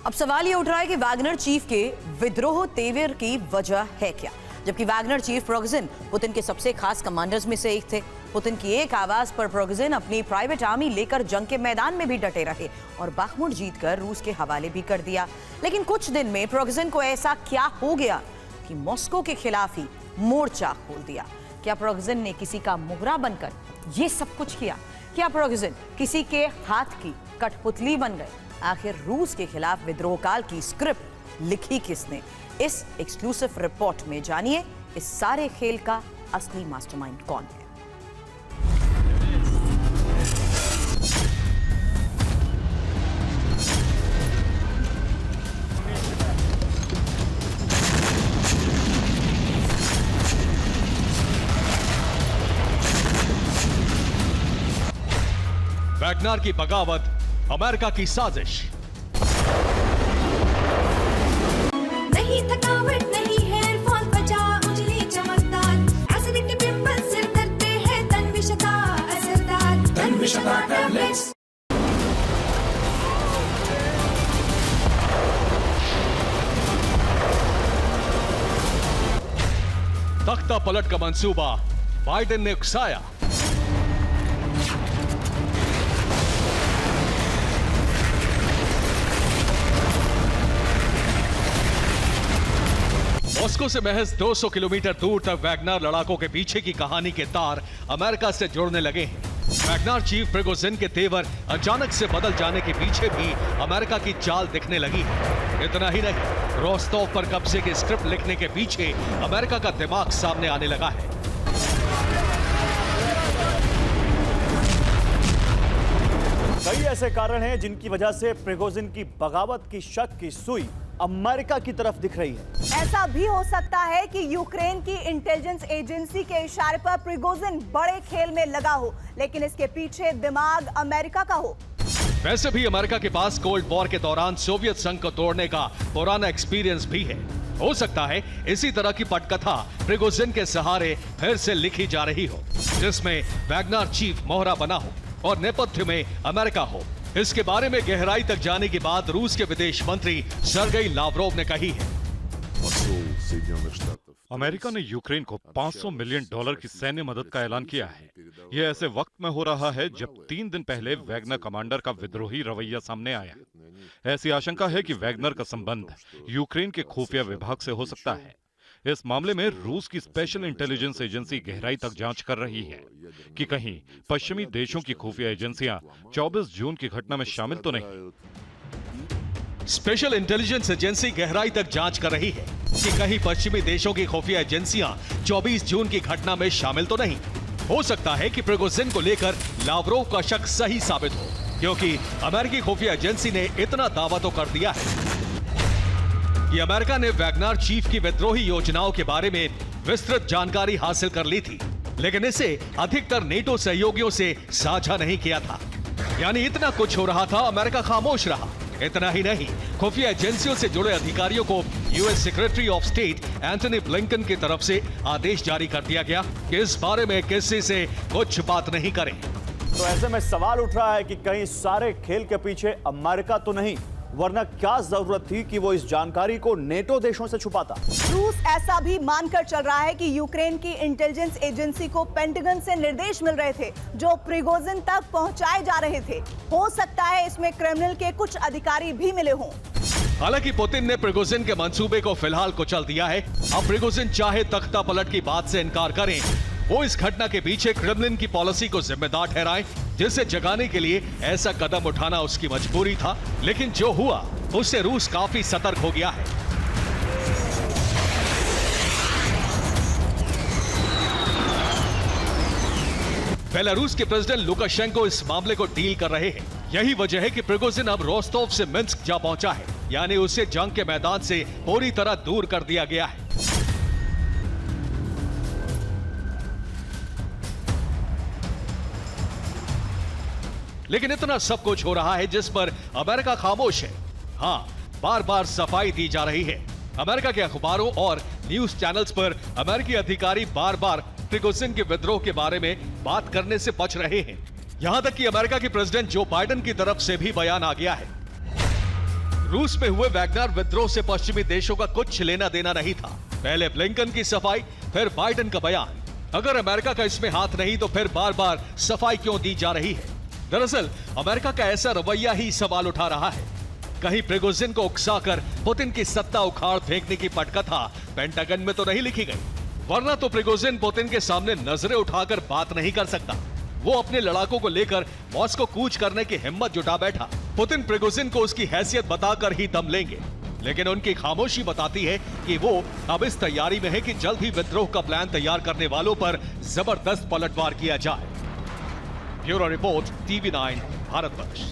अब सवाल ये उठ रहा है कि वैगनर चीफ के विद्रोह तेवर की वजह है क्या, जबकि वैगनर चीफ प्रिगोजिन पुतिन के सबसे खास कमांडर्स में से एक थे। पुतिन की एक आवाज पर प्रिगोजिन अपनी प्राइवेट आर्मी लेकर जंग के मैदान में भी डटे रहे और बाखमुट जीतकर रूस के हवाले भी कर दिया। लेकिन कुछ दिन में प्रिगोजिन को ऐसा क्या हो गया कि मॉस्को के खिलाफ ही मोर्चा खोल दिया? क्या प्रिगोजिन ने किसी का मुहरा बनकर ये सब कुछ किया? क्या प्रिगोजिन किसी के हाथ की कठपुतली बन गए? आखिर रूस के खिलाफ विद्रोह काल की स्क्रिप्ट लिखी किसने? इस एक्सक्लूसिव रिपोर्ट में जानिए इस सारे खेल का असली मास्टरमाइंड कौन है। वैगनर की बगावत, अमेरिका की साजिश। नहीं थकावट, नहीं हेयर फॉल, त्वचा उजली चमकदार, एसिडिटी पिंपल, सिर दर्द पे है तनविषता असरदार, तनविषता टैबलेट्स। तख्ता पलट का मंसूबा बाइडेन ने उकसाया। मॉस्को से महज 200 किलोमीटर दूर तक वैगनर लड़ाकों के पीछे की कहानी के तार अमेरिका से जुड़ने लगे हैं। वैगनर चीफ प्रिगोजिन के तेवर अचानक से बदल जाने के पीछे भी अमेरिका की चाल दिखने लगी है। इतना ही नहीं, रोस्तोव पर कब्जे के स्क्रिप्ट लिखने के पीछे अमेरिका का दिमाग सामने आने लगा है। कई ऐसे कारण हैं जिनकी वजह से प्रिगोजिन की बगावत की शक की सुई अमेरिका की तरफ दिख रही है। ऐसा भी हो सकता है कि यूक्रेन की इंटेलिजेंस एजेंसी के इशारे पर प्रिगोजिन बड़े खेल में लगा हो, लेकिन इसके पीछे दिमाग अमेरिका का हो। वैसे भी अमेरिका के पास कोल्ड वॉर के दौरान सोवियत संघ को तोड़ने का पुराना एक्सपीरियंस भी है। हो सकता है इसी तरह की पटकथा प्रिगोजिन के सहारे फिर से लिखी जा रही हो, जिसमें वैगनर चीफ मोहरा बना हो और नेपथ्य में अमेरिका हो। इसके बारे में गहराई तक जाने के बाद रूस के विदेश मंत्री सर्गेई लावरोव ने कही है, अमेरिका ने यूक्रेन को $500 मिलियन की सैन्य मदद का ऐलान किया है। यह ऐसे वक्त में हो रहा है जब 3 दिन पहले वैगनर कमांडर का विद्रोही रवैया सामने आया। ऐसी आशंका है कि वैगनर का संबंध यूक्रेन के खुफिया विभाग से हो सकता है। इस मामले में रूस की स्पेशल इंटेलिजेंस एजेंसी गहराई तक जांच कर रही है कि कहीं पश्चिमी देशों की खुफिया एजेंसियां 24 जून की घटना में शामिल तो नहीं। स्पेशल इंटेलिजेंस एजेंसी गहराई तक जांच कर रही है कि कहीं पश्चिमी देशों की खुफिया एजेंसियां 24 जून की घटना में शामिल तो नहीं। हो सकता है कि प्रिगोजिन को लेकर लावरोव का शक सही साबित हो, क्योंकि अमेरिकी खुफिया एजेंसी ने इतना दावा तो कर दिया है कि अमेरिका ने वैगनर चीफ की विद्रोही योजनाओं के बारे में विस्तृत जानकारी हासिल कर ली थी, लेकिन इसे अधिकतर नेटो सहयोगियों से साझा नहीं किया था। यानी इतना कुछ हो रहा था, अमेरिका खामोश रहा। इतना ही नहीं, खुफिया एजेंसियों से जुड़े अधिकारियों को US secretary of state Anthony Blinken की तरफ से आदेश जारी कर दिया गया कि इस बारे में किसी से कुछ बात नहीं करें। तो ऐसे में सवाल उठ रहा है कि कहीं सारे खेल के पीछे अमेरिका तो नहीं, वरना क्या जरूरत थी कि वो इस जानकारी को नेटो देशों से छुपाता? रूस ऐसा भी मानकर चल रहा है कि यूक्रेन की इंटेलिजेंस एजेंसी को पेंटागन से निर्देश मिल रहे थे जो प्रिगोजिन तक पहुंचाए जा रहे थे। हो सकता है इसमें क्रेमलिन के कुछ अधिकारी भी मिले हों। हालांकि पुतिन ने प्रिगोजिन के मंसूबे को फिलहाल कुचल दिया है। अब प्रिगोजिन चाहे तख्ता पलट की बात से इनकार करें, वो इस घटना के पीछे क्रेमलिन की पॉलिसी को जिम्मेदार ठहराएं, जिसे जगाने के लिए ऐसा कदम उठाना उसकी मजबूरी था। लेकिन जो हुआ उससे रूस काफी सतर्क हो गया है। बेलारूस के प्रेसिडेंट लुकाशेंको इस मामले को डील कर रहे हैं। यही वजह है कि प्रिगोजिन अब रोस्तोव से मिन्स्क जा पहुंचा है, यानी उसे जंग के मैदान से पूरी तरह दूर कर दिया गया है। लेकिन इतना सब कुछ हो रहा है जिस पर अमेरिका खामोश है। हाँ, बार बार सफाई दी जा रही है। अमेरिका के अखबारों और न्यूज चैनल्स पर अमेरिकी अधिकारी बार बार प्रिगोजिन के विद्रोह के बारे में बात करने से बच रहे हैं। यहां तक कि अमेरिका के प्रेसिडेंट जो बाइडेन की तरफ से भी बयान आ गया है। रूस में हुए वैगनर विद्रोह से पश्चिमी देशों का कुछ लेना देना नहीं था। पहले ब्लिंकन की सफाई, फिर बाइडेन का बयान। अगर अमेरिका का इसमें हाथ नहीं तो फिर बार बार सफाई क्यों दी जा रही है? दरअसल अमेरिका का ऐसा रवैया ही सवाल उठा रहा है। कहीं प्रिगोजिन को उकसाकर पुतिन की सत्ता उखाड़ फेंकने की पटकथा पेंटागन में तो नहीं लिखी गई, वरना तो प्रिगोजिन पुतिन के सामने नजरें उठाकर बात नहीं कर सकता। वो अपने लड़ाकों को लेकर मॉस्को कूच करने की हिम्मत जुटा बैठा। पुतिन प्रिगोजिन को उसकी हैसियत बताकर ही दम लेंगे, लेकिन उनकी खामोशी बताती है कि वो अब इस तैयारी में है कि जल्द ही विद्रोह का प्लान तैयार करने वालों पर जबरदस्त पलटवार किया जाए। Bureau report, TV9 Bharatvarsh.